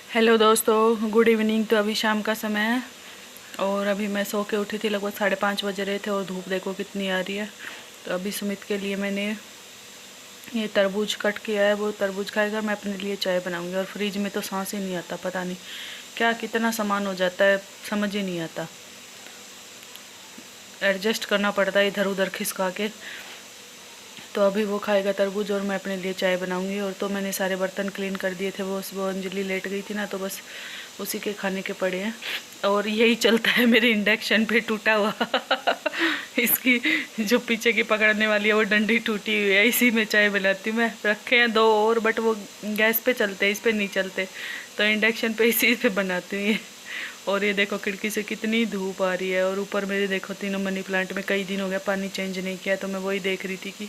Hello दोस्तों, good evening. तो अभी शाम का समय है और अभी मैं सो के उठी थी। लगभग 5:30 बज रहे थे और धूप देखो कितनी आ रही है। तो अभी सुमित के लिए मैंने ये तरबूज कट किया है, वो तरबूज खाएगा। मैं अपने लिए चाय बनाऊंगी। और फ्रिज में तो सांस ही नहीं आता, पता नहीं क्या कितना सामान हो जाता है, समझ ही नहीं आता। एडजस्ट करना पड़ता है इधर उधर खिसका के। तो अभी वो खाएगा तरबूज और मैं अपने लिए चाय बनाऊंगी। और तो मैंने सारे बर्तन क्लीन कर दिए थे, वो अंजलि लेट गई थी ना, तो बस उसी के खाने के पड़े हैं। और यही चलता है मेरे इंडक्शन पे टूटा हुआ इसकी जो पीछे की पकड़ने वाली है वो डंडी टूटी हुई है, इसी में चाय बनाती हूँ मैं। रखे हैं 2 और, बट वो गैस पे चलते हैं, इस पे नहीं चलते, तो इंडक्शन पे इसी पे बनाती हूँ ये। और ये देखो खिड़की से कितनी धूप आ रही है। और ऊपर मेरे देखो तीनों मनी प्लांट में कई दिन हो गया पानी चेंज नहीं किया, तो मैं वही देख रही थी कि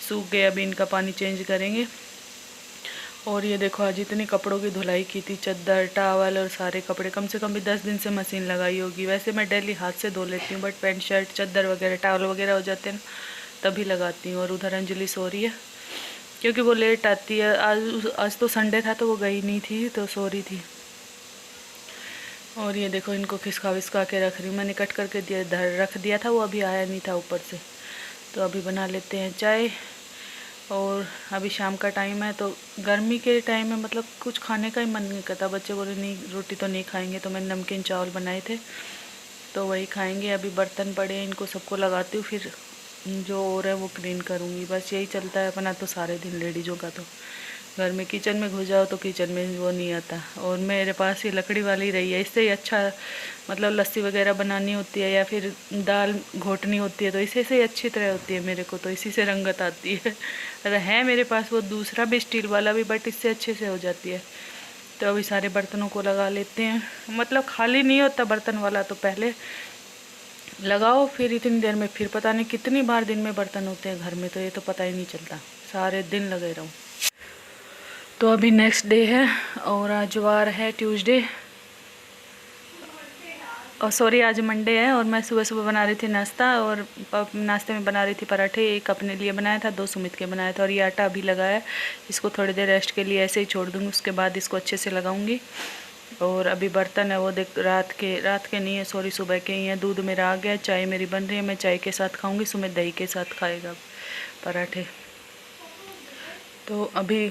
सूख गए, अभी इनका पानी चेंज करेंगे। और ये देखो आज इतनी कपड़ों की धुलाई की थी, चद्दर टावल और सारे कपड़े। कम से कम भी 10 दिन से मशीन लगाई होगी। वैसे मैं डेली हाथ से धो लेती हूँ, बट पैंट शर्ट चद्दर वगैरह टावल वगैरह हो जाते हैं ना, तभी लगाती हूँ। और उधर अंजलि सो रही है क्योंकि वो लेट आती है। आज तो संडे था तो वो गई नहीं थी, तो सो रही थी। और ये देखो इनको खिसका विसका के रख रही हूँ। मैंने कट करके रख दिया था, वो अभी आया नहीं था ऊपर से। तो अभी बना लेते हैं चाय। और अभी शाम का टाइम है, तो गर्मी के टाइम में मतलब कुछ खाने का ही मन नहीं करता। बच्चे बोले नहीं रोटी तो नहीं खाएंगे, तो मैंने नमकीन चावल बनाए थे, तो वही खाएंगे। अभी बर्तन पड़े हैं, इनको सबको लगाती हूँ, फिर जो और है वो क्लीन करूँगी। बस यही चलता है अपना तो सारे दिन लेडीज़ों का। तो घर में किचन में घुस जाओ तो किचन में वो नहीं आता। और मेरे पास ये लकड़ी वाली रही है, इससे ही अच्छा मतलब लस्सी वगैरह बनानी होती है या फिर दाल घोटनी होती है, तो इसी से ही अच्छी तरह होती है मेरे को। तो इसी से रंगत आती है। अरे है मेरे पास वो दूसरा भी स्टील वाला भी, बट इससे अच्छे से हो जाती है। तो अभी सारे बर्तनों को लगा लेते हैं। मतलब खाली नहीं होता बर्तन वाला, तो पहले लगाओ, फिर इतनी देर में फिर पता नहीं कितनी बार दिन में बर्तन होते हैं घर में, तो ये तो पता ही नहीं चलता, सारे दिन लगे रहूँ। तो अभी नेक्स्ट डे है और आज वार है ट्यूसडे, और सॉरी आज मंडे है। और मैं सुबह सुबह बना रही थी नाश्ता, और नाश्ते में बना रही थी पराठे। एक अपने लिए बनाया था, 2 सुमित के बनाया था। और ये आटा अभी लगाया, इसको थोड़ी देर रेस्ट के लिए ऐसे ही छोड़ दूँगी, उसके बाद इसको अच्छे से लगाऊंगी। और अभी बर्तन है वो देख रात के नहीं है, सॉरी सुबह के ही हैं। दूध मेरा आ गया, चाय मेरी बन रही है, मैं चाय के साथ खाऊंगी, सुमित दही के साथ खाएगा पराठे। तो अभी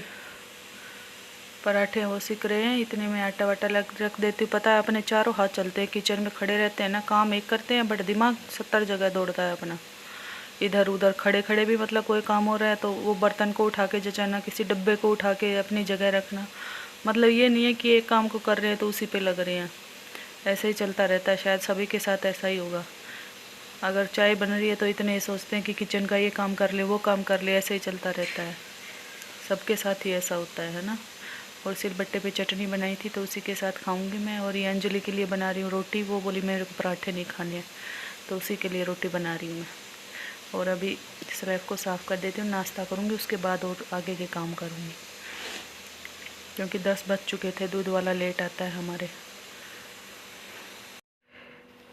पराठे वो सिक रहे हैं, इतने में आटा वाटा रख देती हूँ। पता है अपने चारों हाथ चलते हैं, किचन में खड़े रहते हैं ना, काम एक करते हैं बट दिमाग 70 जगह दौड़ता है अपना। इधर उधर खड़े खड़े भी मतलब कोई काम हो रहा है तो वो बर्तन को उठा के जचाना, किसी डब्बे को उठा के अपनी जगह रखना। मतलब ये नहीं है कि एक काम को कर रहे हैं तो उसी पे लग रहे हैं। ऐसे ही चलता रहता है, शायद सभी के साथ ऐसा ही होगा। अगर चाय बन रही है तो इतने ही सोचते हैं कि किचन का ये काम कर ले वो काम कर ले, ऐसे ही चलता रहता है। सबके साथ ही ऐसा होता है ना। और सिलबट्टे पे चटनी बनाई थी तो उसी के साथ खाऊंगी मैं। और ये अंजलि के लिए बना रही हूँ रोटी, वो बोली मेरे को पराठे नहीं खाने हैं, तो उसी के लिए रोटी बना रही हूँ मैं। और अभी स्लैब को साफ़ कर देती हूँ, नाश्ता करूँगी, उसके बाद और आगे के काम करूँगी, क्योंकि 10 बज चुके थे, दूध वाला लेट आता है हमारे।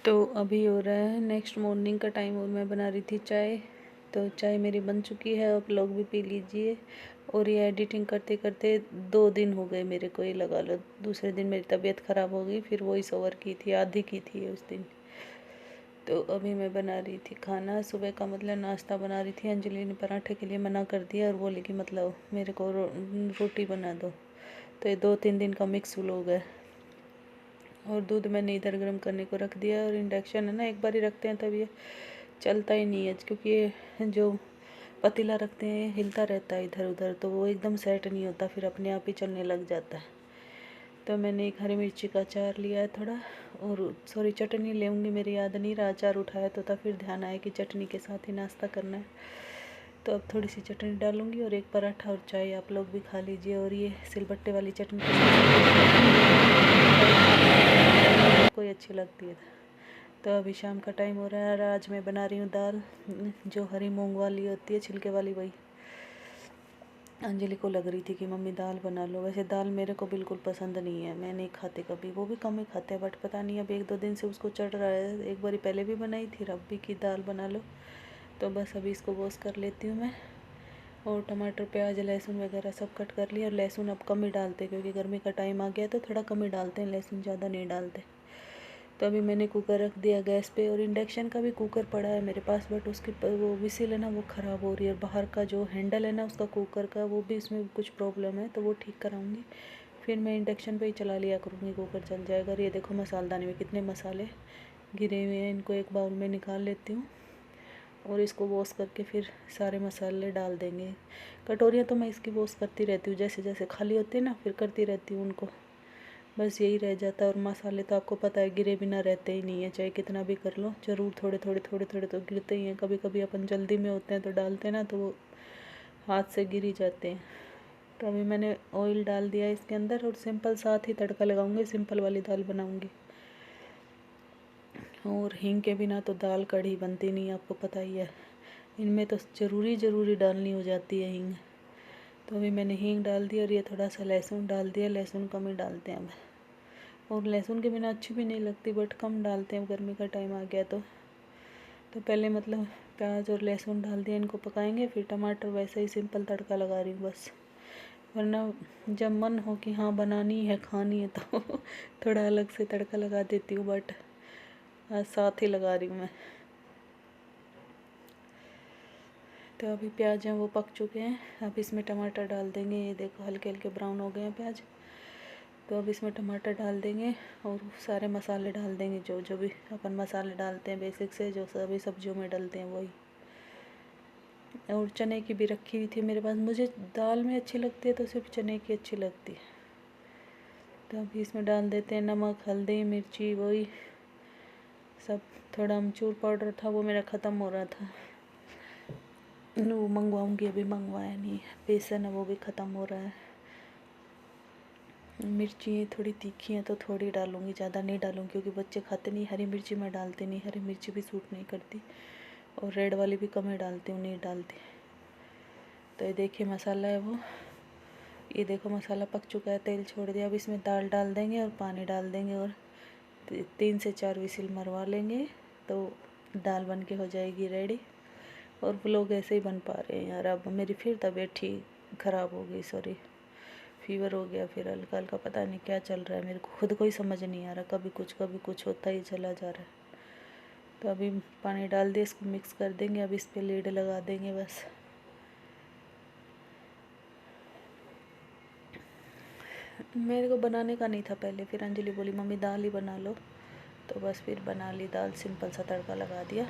तो अभी हो रहा है नेक्स्ट मॉर्निंग का टाइम और मैं बना रही थी चाय। तो चाय मेरी बन चुकी है, आप लोग भी पी लीजिए। और ये एडिटिंग करते करते 2 दिन हो गए मेरे को, ये लगा लो। दूसरे दिन मेरी तबीयत ख़राब हो गई, फिर वॉइस ओवर की थी, आधी की थी उस दिन। तो अभी मैं बना रही थी खाना, सुबह का मतलब नाश्ता बना रही थी। अंजलि ने पराठे के लिए मना कर दिया और बोली कि मतलब मेरे को रोटी बना दो। तो ये 2-3 दिन का मिक्स व्लॉग है। और दूध मैंने इधर गर्म करने को रख दिया। और इंडक्शन है ना, एक बार ही रखते हैं तब ये चलता ही नहीं है, क्योंकि ये जो पतीला रखते हैं हिलता रहता है इधर उधर, तो वो एकदम सेट नहीं होता, फिर अपने आप ही चलने लग जाता है। तो मैंने एक हरी मिर्ची का अचार लिया है थोड़ा, और सॉरी चटनी लेंगी, मेरी याद नहीं रहा अचार उठाया तो था, फिर ध्यान आया कि चटनी के साथ ही नाश्ता करना है। तो अब थोड़ी सी चटनी डालूंगी और एक पराठा और चाय आप लोग भी खा लीजिए। और ये सिलबट्टे वाली चटनी कोई अच्छी लगती है। तो अभी शाम का टाइम हो रहा है और आज मैं बना रही हूँ दाल, जो हरी मूंग वाली होती है छिलके वाली, वही। अंजलि को लग रही थी कि मम्मी दाल बना लो। वैसे दाल मेरे को बिल्कुल पसंद नहीं है, मैं नहीं खाती कभी, वो भी कम ही खाते हैं, बट पता नहीं अब 1-2 दिन से उसको चढ़ रहा है। एक बारी पहले भी बनाई थी, अब भी की दाल बना लो। तो बस अभी इसको वॉश कर लेती हूँ मैं, और टमाटर प्याज लहसुन वगैरह सब कट कर लिया। और लहसुन अब कम ही डालते क्योंकि गर्मी का टाइम आ गया तो थोड़ा कम ही डालते हैं, लहसुन ज़्यादा नहीं डालते। तो अभी मैंने कुकर रख दिया गैस पे, और इंडक्शन का भी कुकर पड़ा है मेरे पास, बट उसकी वो विसिल है ना वो ख़राब हो रही है। बाहर का जो हैंडल है ना उसका कुकर का, वो भी इसमें कुछ प्रॉब्लम है, तो वो ठीक कराऊंगी। फिर मैं इंडक्शन पे ही चला लिया करूँगी, कुकर चल जाएगा। और ये देखो मसालदानी में कितने मसाले गिरे हुए हैं, इनको एक बाउल में निकाल लेती हूँ और इसको वॉश करके फिर सारे मसाले डाल देंगे। कटोरियाँ तो मैं इसकी वॉश करती रहती हूँ, जैसे जैसे खाली होती है ना फिर करती रहती हूँ उनको, बस यही रह जाता है। और मसाले तो आपको पता है गिरे बिना रहते ही नहीं है, चाहे कितना भी कर लो, ज़रूर थोड़े थोड़े थोड़े थोड़े तो गिरते ही हैं। कभी कभी अपन जल्दी में होते हैं तो डालते हैं ना तो वो हाथ से गिर ही जाते हैं। तो अभी मैंने ऑयल डाल दिया इसके अंदर, और सिंपल साथ ही तड़का लगाऊंगी, सिंपल वाली दाल बनाऊंगी। और हींग के बिना तो दाल कढ़ी बनती नहीं, आपको पता ही है। इनमें तो ज़रूरी डालनी हो जाती है हींग। तो अभी मैंने हींग डाल दी, और ये थोड़ा सा लहसुन डाल दिया, लहसुन कम ही डालते हैं अब। और लहसुन के बिना अच्छी भी नहीं लगती, बट कम डालते हैं, गर्मी का टाइम आ गया तो पहले मतलब प्याज और लहसुन डाल दिया, इनको पकाएंगे। फिर टमाटर वैसे ही सिंपल तड़का लगा रही हूँ बस, वरना जब मन हो कि हाँ बनानी है खानी है तो थोड़ा अलग से तड़का लगा देती हूँ, बट आज साथ ही लगा रही हूँ मैं। तो अभी प्याज हैं वो पक चुके हैं, अब इसमें टमाटर डाल देंगे। ये देखो हल्के हल्के ब्राउन हो गए हैं प्याज, तो अब इसमें टमाटर डाल देंगे और सारे मसाले डाल देंगे, जो जो भी अपन मसाले डालते हैं बेसिक से, जो सभी सब्जियों में डालते हैं वही। और चने की भी रखी हुई थी मेरे पास, मुझे दाल में अच्छी लगती है तो सिर्फ चने की अच्छी लगती है। तो अभी इसमें डाल देते हैं नमक, हल्दी, मिर्ची, वही सब। थोड़ा अमचूर पाउडर था वो मेरा ख़त्म हो रहा था, वो मंगवाऊँगी, अभी मंगवाया नहीं है। बेसन है वो भी ख़त्म हो रहा है। मिर्ची थोड़ी तीखी है तो थोड़ी डालूँगी, ज़्यादा नहीं डालूँगी क्योंकि बच्चे खाते नहीं। हरी मिर्ची मैं डालती नहीं, हरी मिर्ची भी सूट नहीं करती, और रेड वाली भी कम ही डालती हूँ, नहीं डालती। तो ये देखिए मसाला है वो, ये देखो मसाला पक चुका है, तेल छोड़ दिया। अब इसमें दाल डाल देंगे और पानी डाल देंगे, और 3 से 4 विसिल मरवा लेंगे तो दाल बन के हो जाएगी रेडी। और व्लॉग ऐसे ही बन पा रहे हैं यार। अब मेरी फिर तबीयत ठीक ख़राब हो गई, सॉरी, फीवर हो गया फिर हल्का हल्का, पता नहीं क्या चल रहा है, मेरे को खुद को ही समझ नहीं आ रहा, कभी कुछ होता ही चला जा रहा है। तो अभी पानी डाल दिए, इसको मिक्स कर देंगे। अब इस पर लीड लगा देंगे बस। मेरे को बनाने का नहीं था पहले, फिर अंजलि बोली मम्मी दाल ही बना लो, तो बस फिर बना ली दाल, सिंपल सा तड़का लगा दिया